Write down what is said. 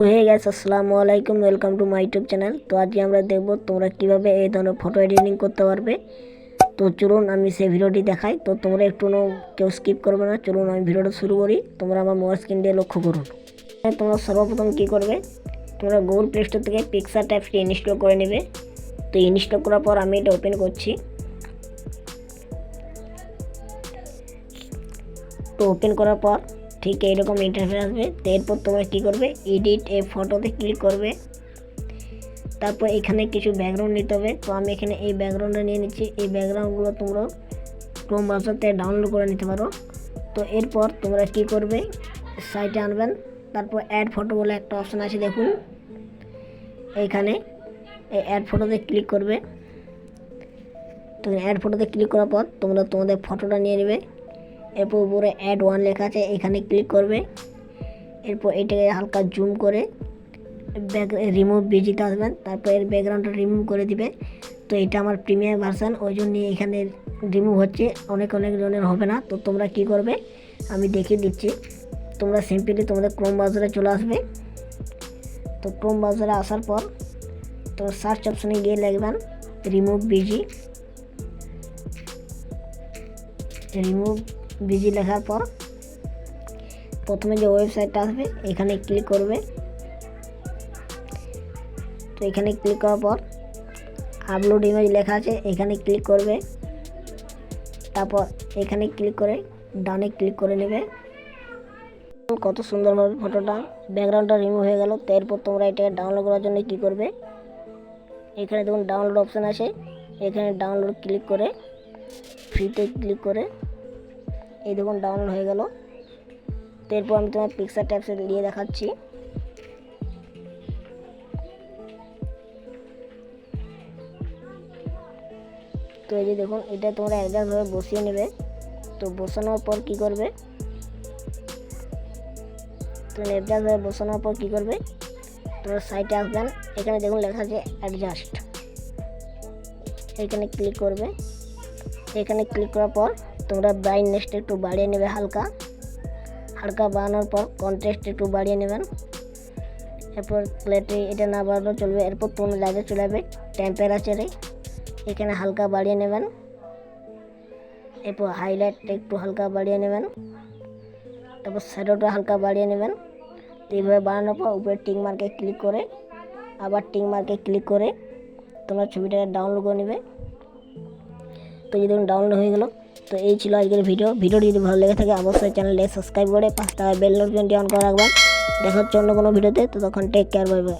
হয়ে গেছে। আসসালামু আলাইকুম, welcome to my YouTube channel. তো আজকে আমরা দেখব তোমরা কিভাবে এই ধরনের ফটো এডিটিং করতে পারবে। তো চলুন আমি সেই ভিডিওটি দেখাই। তো তোমরা একটু কেউ স্কিপ করবে না, চলুন আমি ভিডিওটা শুরু করি। তোমরা আমার মোবাইল স্ক্রিন দিয়ে লক্ষ্য করুন। তোমরা সর্বপ্রথম কী করবে, তোমরা গুগল প্লে স্টোর থেকে পিক্সার্ট অ্যাপসটি ইনস্টল করে নেবে। তো ইনস্টল করার পর আমি এটা ওপেন করছি। তো ওপেন করার পর ঠিক এইরকম ইন্টারফেস আসবে। তো এরপর তোমরা কী করবে, এডিট এ ফটোতে ক্লিক করবে। তারপর এখানে কিছু ব্যাকগ্রাউন্ড নিতে হবে। তো আমি এখানে এই ব্যাকগ্রাউন্ডটা নিয়ে নিচ্ছি। এই ব্যাকগ্রাউন্ডগুলো তোমরা ক্রোম ব্রাউজারতে ডাউনলোড করে নিতে পারো। তো এরপর তোমরা কী করবে, সাইটে আনবেন। তারপর অ্যাড ফটো বলে একটা অপশান আছে, দেখুন এইখানে এই অ্যাড ফটোতে ক্লিক করবে। তো অ্যাড ফটোতে ক্লিক করার পর তোমরা তোমাদের ফটোটা নিয়ে নেবে। এরপর উপরে অ্যাড ওয়ান লেখা আছে, এখানে ক্লিক করবে। এরপর এটাকে হালকা জুম করে রিমুভ বিজিতে আসবেন। তারপর এর ব্যাকগ্রাউন্ডটা রিমুভ করে দিবে। তো এটা আমার প্রিমিয়াম ভার্সান, ওই জন্য এখানে রিমুভ হচ্ছে, অনেক জনের হবে না। তো তোমরা কি করবে আমি দেখিয়ে দিচ্ছি। তোমরা সিম্পলি তোমাদের ক্রোম ব্রাউজারে চলে আসবে। তো ক্রোম ব্রাউজারে আসার পর তোমরা সার্চ অপশানে গিয়ে লিখবেন রিমুভ বিজি লেখার পর প্রথমে যে ওয়েবসাইটটা আসবে এখানে ক্লিক করবে। তো এখানে ক্লিক করার পর আপলোড ইমেজ লেখা আছে, এখানে ক্লিক করবে। তারপর এখানে ক্লিক করে ডানে ক্লিক করে নেবে। কত সুন্দরভাবে ফটোটা ব্যাকগ্রাউন্ডটা রিমুভ হয়ে গেল। তো এরপর তোমরা এটাকে ডাউনলোড করার জন্য কী করবে, এখানে দেখুন ডাউনলোড অপশান আছে, এখানে ডাউনলোড ক্লিক করে ফ্রিতে ক্লিক করে এই দেখুন ডাউনলোড হয়ে গেল। তো এরপর আমি তোমার পিক্সার্ট অ্যাপসে দিয়ে দেখাচ্ছি। তো এই যে দেখুন এটা তোমরা একজাক্টভাবে বসিয়ে নেবে। তো বসানোর পর কী করবে, তো একজাক্টভাবে বসানোর পর কী করবে, তোমরা সাইটে আসবেন। এখানে দেখুন লেখা আছে অ্যাডজাস্ট, এখানে ক্লিক করবে। এখানে ক্লিক করার পর তোমরা ব্রাইটনেসটা একটু বাড়িয়ে নেবে, হালকা বাড়ানোর পর কন্ট্রাস্ট একটু বাড়িয়ে নেবেন। এরপর ক্ল্যারিটি এটা না বাড়ানো চলবে। এরপর তোমরা জায়গায় চলে যাবে টেম্পারেচারে, এখানে হালকা বাড়িয়ে নেবেন। এরপর হাইলাইটটা একটু হালকা বাড়িয়ে নেবেন। তারপর শ্যাডোটা হালকা বাড়িয়ে নেবেন। তো এইভাবে বাড়ানোর পর উপরে টিক মার্কে ক্লিক করে আবার টিক মার্কে ক্লিক করে তোমরা ছবিটাকে ডাউনলোড করে নেবে। তো যদি ডাউনলোড হয়ে গেল। তো এই ছিল আজকের ভিডিওটি যদি ভালো লেগে থাকে অবশ্যই চ্যানেলটি সাবস্ক্রাইব করে 5 টাকা বেল নোটিফিকেশনটি অন করে রাখবেন। দেখা হচ্ছে অন্য কোনো ভিডিওতে। তো তখন টেক কেয়ার, বাই বাই।